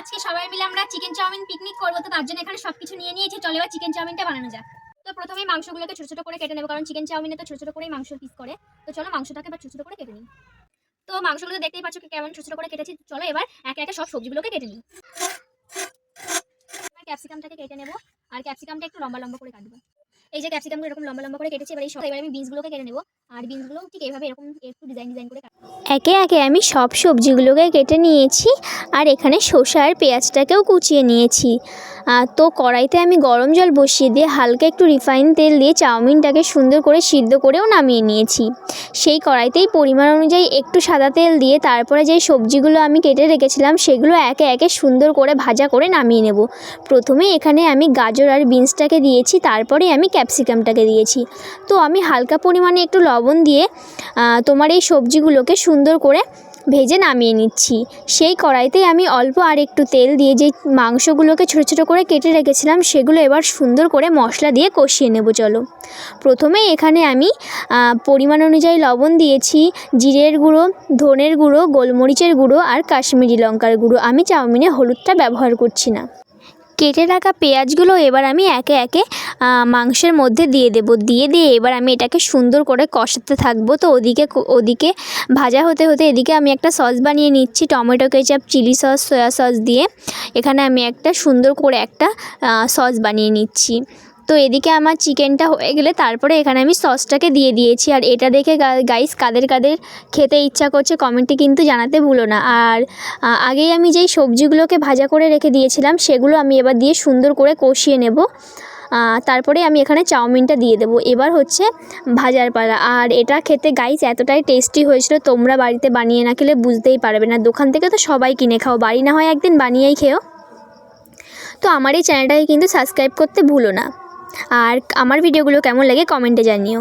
আজকে সবাই মিলে আমরা চিকেন চাউমিন পিকনিক করবো, তো তার জন্য এখানে সবকিছু নিয়ে নিয়েছি। চলো এবার চিকেন চাউমিনটা বানানো যাক। তো প্রথমেই মাংসগুলোকে ছোট ছোট করে কেটে নেবো, কারণ চিকেন চাউমিনে তো ছোট ছোট করেই মাংস পিস করে। তো চলো মাংসটাকে এবার ছোট ছোট করে কেটে নিই। তো মাংসগুলো দেখতেই পাচ্ছ কেমন ছোট ছোট করে কেটেছি। চলো এবার একে একে সব সবজিগুলোকে কেটে নিই। ক্যাপসিকামটাকে কেটে নেবো, আর ক্যাপসিকামটা একটু লম্বা লম্বা করে কাটবো। এই যে ক্যাপসিকামগুলো এরকম লম্বা লম্বা করে কেটেছি। এবার আমি বিনসগুলোকে কেটে নেবো, আর বিনসগুলো ঠিক এইভাবে এরকম একটু ডিজাইন ডিজাইন করে একে একে আমি সব সবজিগুলোকে কেটে নিয়েছি, আর এখানে শসা আর পেঁয়াজটাকেও কুচিয়ে নিয়েছি। তো কড়াইতে আমি গরম জল বসিয়ে দিয়ে হালকা একটু রিফাইন তেল দিয়ে চাউমিনটাকে সুন্দর করে সিদ্ধ করেও নামিয়ে নিয়েছি। সেই কড়াইতেই পরিমাণ অনুযায়ী একটু সাদা তেল দিয়ে তারপরে যেই সবজিগুলো আমি কেটে রেখেছিলাম সেগুলো একে একে সুন্দর করে ভাজা করে নামিয়ে নেব। প্রথমে এখানে আমি গাজর আর বিনসটাকে দিয়েছি, তারপরে আমি ক্যাপসিকামটাকে দিয়েছি। তো আমি হালকা পরিমাণে একটু লবণ দিয়ে তোমার এই সবজিগুলোকে সুন্দর করে ভেজে নামিয়ে নিচ্ছি। সেই কড়াইতেই আমি অল্প আর একটু তেল দিয়ে যে মাংসগুলোকে ছোটো ছোটো করে কেটে রেখেছিলাম সেগুলো এবার সুন্দর করে মশলা দিয়ে কষিয়ে নেব। চলো প্রথমেই এখানে আমি পরিমাণ অনুযায়ী লবণ দিয়েছি, জিরের গুঁড়ো, ধনের গুঁড়ো, গোলমরিচের গুঁড়ো আর কাশ্মীরি লঙ্কার গুঁড়ো। আমি চাউমিনে হলুদটা ব্যবহার করছি না। কেটে রাখা পেঁয়াজগুলো এবার আমি একে একে মাংসের মধ্যে দিয়ে দিয়ে এবার আমি এটাকে সুন্দর করে কষাতে থাকবো। তো ওদিকে ভাজা হতে হতে এদিকে আমি একটা সস বানিয়ে নিচ্ছি, tomato ketchup, chilli sauce, soya sauce দিয়ে এখানে আমি একটা সুন্দর করে একটা সস বানিয়ে নিচ্ছি। তো এদিকে আমার চিকেনটা হয়ে গেলে তারপরে এখানে আমি সসটাকে দিয়ে দিয়েছি। আর এটা দেখে গাইস কাদের কাদের খেতে ইচ্ছা করছে কমেন্টে কিন্তু জানাতে ভুলো না। আর আগেই আমি যেই সবজিগুলোকে ভাজা করে রেখে দিয়েছিলাম সেগুলো আমি এবার দিয়ে সুন্দর করে কষিয়ে নেব। তারপরে আমি এখানে চাউমিনটা দিয়ে দেবো। এবার হচ্ছে ভাজার পালা। আর এটা খেতে গাইস এতটাই টেস্টি হয়েছিল, তোমরা বাড়িতে বানিয়ে না খেলে বুঝতেই পারবে না। দোকান থেকে তো সবাই কিনে খাও, বাড়ি না হয় একদিন বানিয়েই খেও। তো আমার এই চ্যানেলটাকে কিন্তু সাবস্ক্রাইব করতে ভুলো না। আর আমার ভিডিওগুলো কেমন লাগে কমেন্টে জানিও।